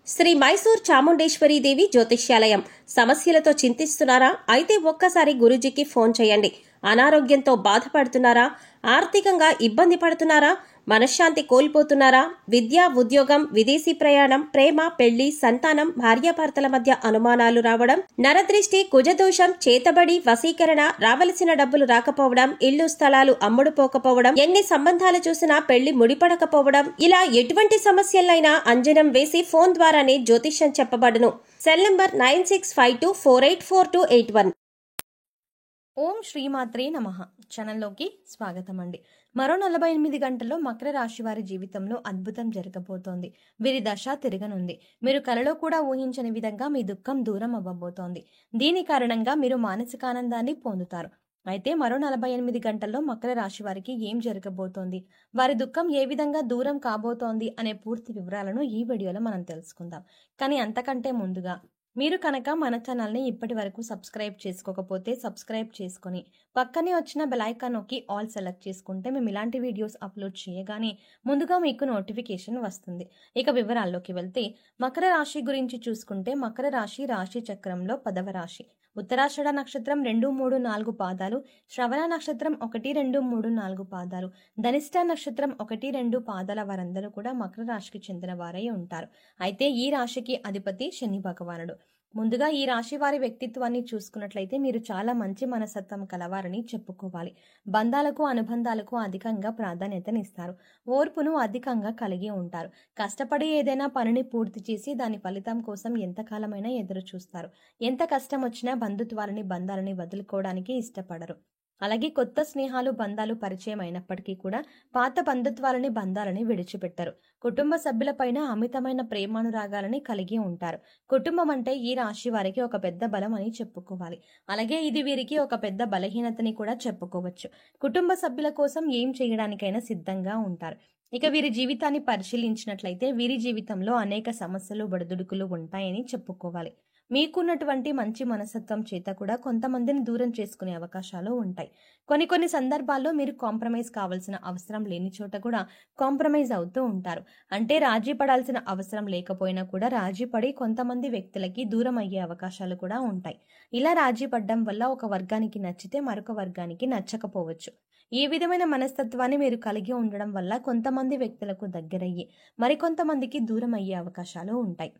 శ్రీ మైసూర్ చాముండేశ్వరి దేవి జ్యోతిష్యాలయం. సమస్యలతో చింతిస్తున్నారా? అయితే ఒక్కసారి గురూజీకి ఫోన్ చేయండి. అనారోగ్యంతో బాధపడుతున్నారా? ఆర్థికంగా ఇబ్బంది పడుతున్నారా? మనశ్శాంతి కోల్పోతున్నారా? విద్య, ఉద్యోగం, విదేశీ ప్రయాణం, ప్రేమ, పెళ్లి, సంతానం, భార్యాభర్తల మధ్య అనుమానాలు రావడం, నరదృష్టి, కుజదోషం, చేతబడి, వశీకరణ, రావలసిన డబ్బులు రాకపోవడం, ఇల్లు స్థలాలు అమ్ముడుపోకపోవడం, ఎన్ని సంబంధాలు చూసినా పెళ్లి ముడిపడకపోవడం, ఇలా ఎటువంటి సమస్యలైనా అంజనం వేసి ఫోన్ ద్వారానే జ్యోతిష్యం చెప్పబడును. Cell number 9652484281. ఓం శ్రీమాత్రే నమః. ఛానల్లోకి స్వాగతం అండి. మరో 48 గంటల్లో మకర రాశి వారి జీవితంలో అద్భుతం జరగబోతోంది. వీరి దశ తిరగనుంది. మీరు కలలో కూడా ఊహించని విధంగా మీ దుఃఖం దూరం అవ్వబోతోంది. దీని కారణంగా మీరు మానసిక ఆనందాన్ని పొందుతారు. అయితే మరో 48 గంటల్లో మకర రాశి వారికి ఏం జరగబోతోంది, వారి దుఃఖం ఏ విధంగా దూరం కాబోతోంది అనే పూర్తి వివరాలను ఈ వీడియోలో మనం తెలుసుకుందాం. కానీ అంతకంటే ముందుగా మీరు కనుక మన ఛానల్ని ఇప్పటి వరకు సబ్స్క్రైబ్ చేసుకోకపోతే సబ్స్క్రైబ్ చేసుకొని పక్కనే వచ్చిన బెల్ ఐకాన్ నొక్కి ఆల్ సెలెక్ట్ చేసుకుంటే మేము ఇలాంటి వీడియోస్ అప్లోడ్ చేయగానే ముందుగా మీకు నోటిఫికేషన్ వస్తుంది. ఇక వివరాల్లోకి వెళ్తే మకర రాశి గురించి చూసుకుంటే మకర రాశి రాశి చక్రంలో 10వ రాశి. ఉత్తరాషాఢ నక్షత్రం 2, 3, 4 పాదాలు, శ్రవణ నక్షత్రం 1, 2, 3, 4 పాదాలు, ధనిష్ట నక్షత్రం 1, 2 పాదాల వారందరూ కూడా మకర రాశికి చెందిన వారై ఉంటారు. అయితే ఈ రాశికి అధిపతి శని భగవానుడు. ముందుగా ఈ రాశి వారి వ్యక్తిత్వాన్ని చూసుకున్నట్లయితే మీరు చాలా మంచి మనస్తత్వం కలవారని చెప్పుకోవాలి. బంధాలకు, అనుబంధాలకు అధికంగా ప్రాధాన్యతనిస్తారు. ఓర్పును అధికంగా కలిగి ఉంటారు. కష్టపడి ఏదైనా పనిని పూర్తి చేసి దాని ఫలితం కోసం ఎంతకాలమైనా ఎదురు చూస్తారు. ఎంత కష్టం వచ్చినా బంధాలని వదులుకోవడానికి ఇష్టపడరు. అలాగే కొత్త స్నేహాలు, బంధాలు పరిచయం అయినప్పటికీ కూడా పాత బంధాలని విడిచిపెట్టరు. కుటుంబ సభ్యులపైన అమితమైన ప్రేమానురాగాలని కలిగి ఉంటారు. కుటుంబం అంటే ఈ రాశి వారికి ఒక పెద్ద బలం అని చెప్పుకోవాలి. అలాగే ఇది వీరికి ఒక పెద్ద బలహీనతని కూడా చెప్పుకోవచ్చు. కుటుంబ సభ్యుల కోసం ఏం చేయడానికైనా సిద్ధంగా ఉంటారు. ఇక వీరి జీవితాన్ని పరిశీలించినట్లయితే వీరి జీవితంలో అనేక సమస్యలు, ఒడిదుడుకులు ఉంటాయని చెప్పుకోవాలి. మీకున్నటువంటి మంచి మనస్తత్వం చేత కూడా కొంతమందిని దూరం చేసుకునే అవకాశాలు ఉంటాయి. కొన్ని సందర్భాల్లో మీరు కాంప్రమైజ్ కావాల్సిన అవసరం లేని చోట కూడా కాంప్రమైజ్ అవుతూ ఉంటారు. అంటే రాజీ పడాల్సిన అవసరం లేకపోయినా కూడా రాజీ పడి కొంతమంది వ్యక్తులకి దూరం అయ్యే అవకాశాలు కూడా ఉంటాయి. ఇలా రాజీ పడడం వల్ల ఒక వర్గానికి నచ్చితే మరొక వర్గానికి నచ్చకపోవచ్చు. ఈ విధమైన మనస్తత్వాన్ని మీరు కలిగి ఉండడం వల్ల కొంతమంది వ్యక్తులకు దగ్గరయ్యి మరికొంతమందికి దూరం అయ్యే అవకాశాలు ఉంటాయి.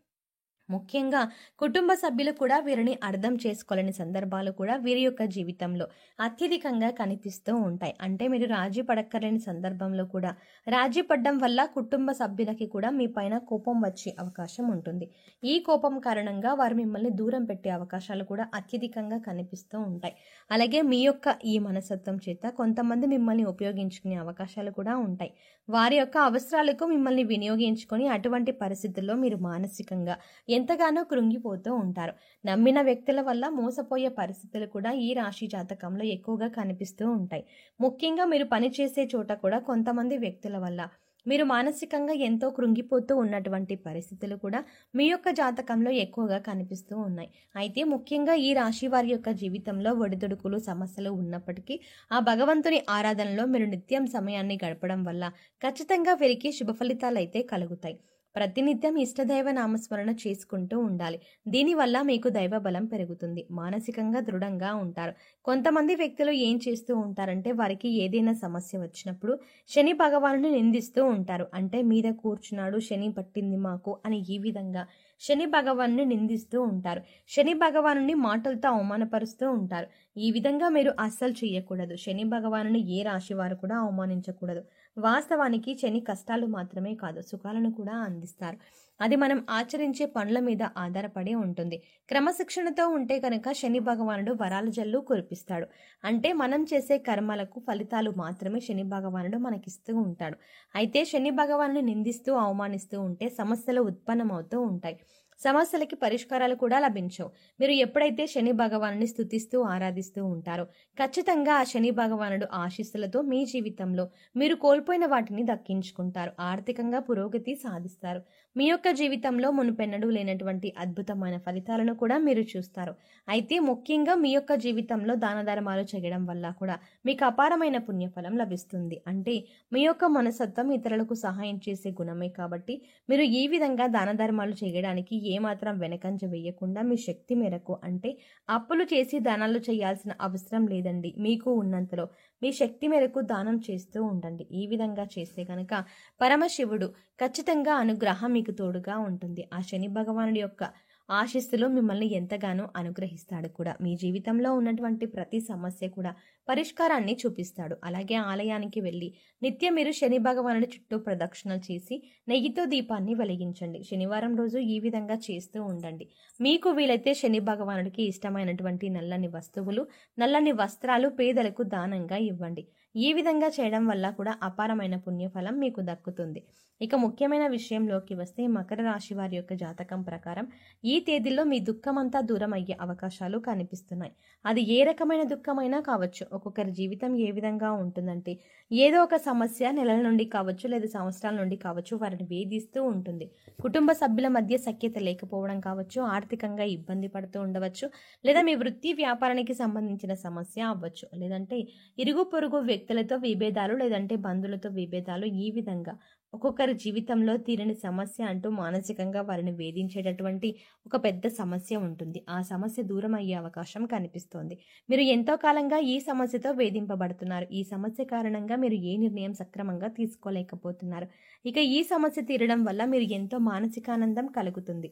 ముఖ్యంగా కుటుంబ సభ్యులు కూడా వీరిని అర్థం చేసుకోలేని సందర్భాలు కూడా వీరి యొక్క జీవితంలో అత్యధికంగా కనిపిస్తూ ఉంటాయి. అంటే మీరు రాజీ పడక్కర్లేని సందర్భంలో కూడా రాజీ పడడం వల్ల కుటుంబ సభ్యులకి కూడా మీ పైన కోపం వచ్చే అవకాశం ఉంటుంది. ఈ కోపం కారణంగా వారు మిమ్మల్ని దూరం పెట్టే అవకాశాలు కూడా అత్యధికంగా కనిపిస్తూ ఉంటాయి. అలాగే మీ యొక్క ఈ మనస్తత్వం చేత కొంతమంది మిమ్మల్ని ఉపయోగించుకునే అవకాశాలు కూడా ఉంటాయి. వారి యొక్క అవసరాలకు మిమ్మల్ని వినియోగించుకొని అటువంటి పరిస్థితుల్లో మీరు మానసికంగా ఎంతగానో కృంగిపోతూ ఉంటారు. నమ్మిన వ్యక్తుల వల్ల మోసపోయే పరిస్థితులు కూడా ఈ రాశి జాతకంలో ఎక్కువగా కనిపిస్తూ ఉంటాయి. ముఖ్యంగా మీరు పనిచేసే చోట కూడా కొంతమంది వ్యక్తుల వల్ల మీరు మానసికంగా ఎంతో కృంగిపోతూ ఉన్నటువంటి పరిస్థితులు కూడా మీ యొక్క జాతకంలో ఎక్కువగా కనిపిస్తూ ఉన్నాయి. అయితే ముఖ్యంగా ఈ రాశి వారి యొక్క జీవితంలో ఒడిదుడుకులు, సమస్యలు ఉన్నప్పటికీ ఆ భగవంతుని ఆరాధనలో మీరు నిత్యం సమయాన్ని గడపడం వల్ల ఖచ్చితంగా వీరికి శుభ ఫలితాలు అయితే కలుగుతాయి. ప్రతినిత్యం ఇష్టదైవ నామస్మరణ చేసుకుంటూ ఉండాలి. దీనివల్ల మీకు దైవ బలం పెరుగుతుంది. మానసికంగా దృఢంగా ఉంటారు. కొంతమంది వ్యక్తులు ఏం చేస్తూ ఉంటారంటే వారికి ఏదైనా సమస్య వచ్చినప్పుడు శని భగవానుని నిందిస్తూ ఉంటారు. అంటే మీద కూర్చున్నాడు, శని పట్టింది మాకు అని ఈ విధంగా శని భగవాను నిందిస్తూ ఉంటారు. శని భగవానుని మాటలతో అవమానపరుస్తూ ఉంటారు. ఈ విధంగా మీరు అస్సలు చేయకూడదు. శని భగవానుని ఏ రాశి వారు కూడా అవమానించకూడదు. వాస్తవానికి శని కష్టాలు మాత్రమే కాదు, సుఖాలను కూడా అందిస్తారు. అది మనం ఆచరించే పనుల మీద ఆధారపడి ఉంటుంది. క్రమశిక్షణతో ఉంటే కనుక శని భగవానుడు వరాల జల్లు కురిపిస్తాడు. అంటే మనం చేసే కర్మలకు ఫలితాలు మాత్రమే శని భగవానుడు మనకిస్తూ ఉంటాడు. అయితే శని భగవానుని నిందిస్తూ అవమానిస్తూ ఉంటే సమస్యలు ఉత్పన్నమవుతూ ఉంటాయి. సమస్యలకి పరిష్కారాలు కూడా లభించవు. మీరు ఎప్పుడైతే శని భగవానుని స్తుతిస్తూ ఆరాధిస్తూ ఉంటారో ఖచ్చితంగా ఆ శని భగవానుడు ఆశీస్సులతో మీ జీవితంలో మీరు కోల్పోయిన వాటిని దక్కించుకుంటారు. ఆర్థికంగా పురోగతి సాధిస్తారు. మీ యొక్క జీవితంలో మునుపెన్నడూ లేనటువంటి అద్భుతమైన ఫలితాలను కూడా మీరు చూస్తారు. అయితే ముఖ్యంగా మీ యొక్క జీవితంలో దాన ధర్మాలు చేయడం వల్ల కూడా మీకు అపారమైన పుణ్యఫలం లభిస్తుంది. అంటే మీ యొక్క మనస్తత్వం ఇతరులకు సహాయం చేసే గుణమే కాబట్టి మీరు ఈ విధంగా దాన ధర్మాలు చేయడానికి ఏమాత్రం వెనకంజ వేయకుండా మీ శక్తి మేరకు, అంటే అప్పులు చేసి దానాలు చేయాల్సిన అవసరం లేదండి. మీకు ఉన్నంతలో మీ శక్తి మేరకు దానం చేస్తూ ఉండండి. ఈ విధంగా చేస్తే గనక పరమశివుడు ఖచ్చితంగా అనుగ్రహం మీకు తోడుగా ఉంటుంది. ఆ శని భగవానుడి యొక్క ఆశీస్సులు మిమ్మల్ని ఎంతగానో అనుగ్రహిస్తాడు కూడా. మీ జీవితంలో ఉన్నటువంటి ప్రతి సమస్య కూడా పరిష్కారాన్ని చూపిస్తాడు. అలాగే ఆలయానికి వెళ్ళి నిత్యం మీరు శని భగవానుడి చుట్టూ ప్రదక్షిణలు చేసి నెయ్యితో దీపాన్ని వెలిగించండి. శనివారం రోజు ఈ విధంగా చేస్తూ ఉండండి. మీకు వీలైతే శని భగవానుడికి ఇష్టమైనటువంటి నల్లని వస్తువులు, నల్లని వస్త్రాలు పేదలకు దానంగా ఇవ్వండి. ఈ విధంగా చేయడం వల్ల కూడా అపారమైన పుణ్యఫలం మీకు దక్కుతుంది. ఇక ముఖ్యమైన విషయంలోకి వస్తే మకర రాశి వారి యొక్క జాతకం ప్రకారం ఈ తేదీల్లో మీ దుఃఖమంతా దూరం అయ్యే అవకాశాలు కనిపిస్తున్నాయి. అది ఏ రకమైన దుఃఖమైనా కావచ్చు. ఒక్కొక్కరి జీవితం ఏ విధంగా ఉంటుందంటే ఏదో ఒక సమస్య నెలల నుండి కావచ్చు లేదా సంవత్సరాల నుండి కావచ్చు వారిని వేధిస్తూ ఉంటుంది. కుటుంబ సభ్యుల మధ్య సఖ్యత లేకపోవడం కావచ్చు, ఆర్థికంగా ఇబ్బంది పడుతూ ఉండవచ్చు, లేదా మీ వృత్తి వ్యాపారానికి సంబంధించిన సమస్య అవ్వచ్చు, లేదంటే ఇరుగు పొరుగు వ్యక్తులతో విభేదాలు, లేదంటే బంధువులతో విభేదాలు. ఈ విధంగా ఒక్కొక్కరి జీవితంలో తీరని సమస్య అంటూ మానసికంగా వారిని వేధించేటటువంటి ఒక పెద్ద సమస్య ఉంటుంది. ఆ సమస్య దూరం అయ్యే అవకాశం కనిపిస్తోంది. మీరు ఎంతో కాలంగా ఈ సమస్యతో వేధింపబడుతున్నారు. ఈ సమస్య కారణంగా మీరు ఏ నిర్ణయం సక్రమంగా తీసుకోలేకపోతున్నారు. ఇక ఈ సమస్య తీరడం వల్ల మీరు ఎంతో మానసికానందం కలుగుతుంది.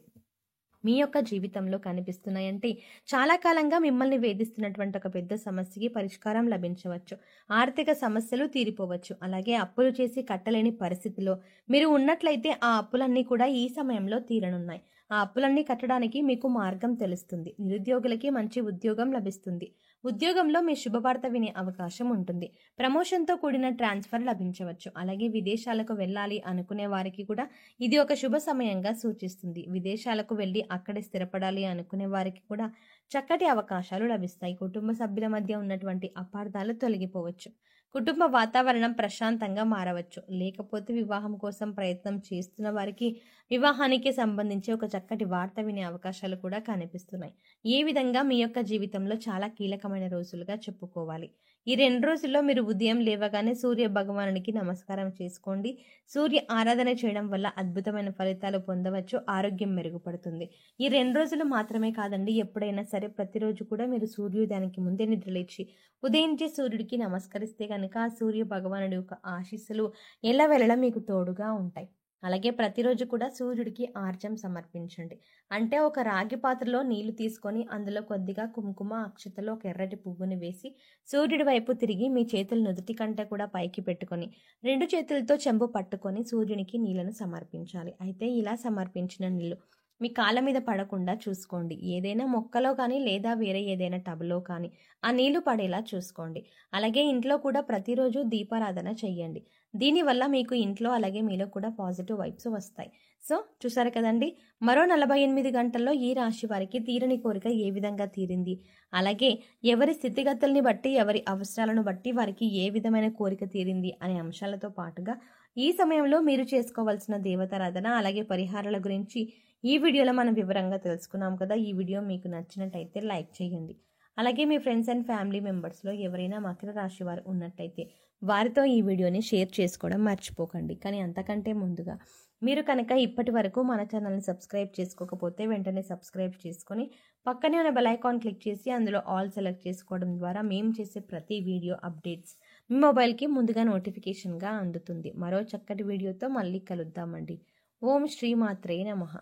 మీ యొక్క జీవితంలో కనిపిస్తున్నాయంటే చాలా కాలంగా మిమ్మల్ని వేధిస్తున్నటువంటి ఒక పెద్ద సమస్యకి పరిష్కారం లభించవచ్చు. ఆర్థిక సమస్యలు తీరిపోవచ్చు. అలాగే అప్పులు చేసి కట్టలేని పరిస్థితిలో మీరు ఉన్నట్లయితే ఆ అప్పులన్నీ కూడా ఈ సమయంలో తీరనున్నాయి. ఆ అప్పులన్నీ కట్టడానికి మీకు మార్గం తెలుస్తుంది. నిరుద్యోగులకి మంచి ఉద్యోగం లభిస్తుంది. ఉద్యోగంలో మీ శుభవార్త వినే అవకాశం ఉంటుంది. ప్రమోషన్తో కూడిన ట్రాన్స్ఫర్ లభించవచ్చు. అలాగే విదేశాలకు వెళ్ళాలి అనుకునే వారికి కూడా ఇది ఒక శుభ సమయంగా సూచిస్తుంది. విదేశాలకు వెళ్ళి అక్కడే స్థిరపడాలి అనుకునే వారికి కూడా చక్కటి అవకాశాలు లభిస్తాయి. కుటుంబ సభ్యుల మధ్య ఉన్నటువంటి అపార్థాలు తొలగిపోవచ్చు. కుటుంబ వాతావరణం ప్రశాంతంగా మారవచ్చు. లేకపోతే వివాహం కోసం ప్రయత్నం చేస్తున్న వారికి వివాహానికి సంబంధించి ఒక చక్కటి వార్త వినే అవకాశాలు కూడా కనిపిస్తున్నాయి. ఈ విధంగా మీ యొక్క జీవితంలో చాలా కీలకమైన రోజులుగా చెప్పుకోవాలి. ఈ 2 రోజుల్లో మీరు ఉదయం లేవగానే సూర్య భగవానునికి నమస్కారం చేసుకోండి. సూర్య ఆరాధన చేయడం వల్ల అద్భుతమైన ఫలితాలు పొందవచ్చు. ఆరోగ్యం మెరుగుపడుతుంది. ఈ 2 రోజులు మాత్రమే కాదండి, ఎప్పుడైనా సరే ప్రతిరోజు కూడా మీరు సూర్యోదయానికి ముందే నిద్రలేచి ఉదయించే సూర్యుడికి నమస్కరిస్తే కనుక ఆ సూర్య భగవానుడి యొక్క ఆశీస్సులు ఎల్లవేళలా మీకు తోడుగా ఉంటాయి. అలాగే ప్రతిరోజు కూడా సూర్యుడికి ఆర్జం సమర్పించండి. అంటే ఒక రాగి పాత్రలో నీళ్లు తీసుకొని అందులో కొద్దిగా కుంకుమ, అక్షతలో ఒక ఎర్రటి పువ్వుని వేసి సూర్యుడి వైపు తిరిగి మీ చేతులు నుదుటి కంటే కూడా పైకి పెట్టుకొని 2 చేతులతో చెంబు పట్టుకొని సూర్యునికి నీళ్లను సమర్పించాలి. అయితే ఇలా సమర్పించిన నీళ్లు మీ కాళ్ళ మీద పడకుండా చూసుకోండి. ఏదైనా మొక్కలో కానీ లేదా వేరే ఏదైనా టబ్లో కానీ ఆ నీళ్లు పడేలా చూసుకోండి. అలాగే ఇంట్లో కూడా ప్రతిరోజు దీపారాధన చెయ్యండి. దీనివల్ల మీకు ఇంట్లో అలాగే మీలో కూడా పాజిటివ్ వైబ్స్ వస్తాయి. సో చూసారు కదండి, మరో 48 గంటల్లో ఈ రాశి వారికి తీరని కోరిక ఏ విధంగా తీరింది, అలాగే ఎవరి స్థితిగతుల్ని బట్టి ఎవరి అవసరాలను బట్టి వారికి ఏ విధమైన కోరిక తీరింది అనే అంశాలతో పాటుగా ఈ సమయంలో మీరు చేసుకోవాల్సిన దేవతారాధన అలాగే పరిహారాల గురించి ఈ వీడియోలో మనం వివరంగా తెలుసుకున్నాం కదా. ఈ వీడియో మీకు నచ్చినట్టయితే లైక్ చేయండి. అలాగే మీ ఫ్రెండ్స్ అండ్ ఫ్యామిలీ మెంబర్స్లో ఎవరైనా మకర రాశి వారు ఉన్నట్టయితే వారితో ఈ వీడియోని షేర్ చేసుకోవడం మర్చిపోకండి. కానీ అంతకంటే ముందుగా మీరు కనుక ఇప్పటి వరకు మన ఛానల్ని సబ్స్క్రైబ్ చేసుకోకపోతే వెంటనే సబ్స్క్రైబ్ చేసుకొని పక్కనే ఉన్న బెల్ ఐకాన్ క్లిక్ చేసి అందులో ఆల్ సెలెక్ట్ చేసుకోవడం ద్వారా మేము చేసే ప్రతి వీడియో అప్డేట్స్ మీ మొబైల్కి ముందుగా నోటిఫికేషన్గా అందుతుంది. మరో చక్కటి వీడియోతో మళ్ళీ కలుద్దామండి. ఓం శ్రీమాత్రే నమః.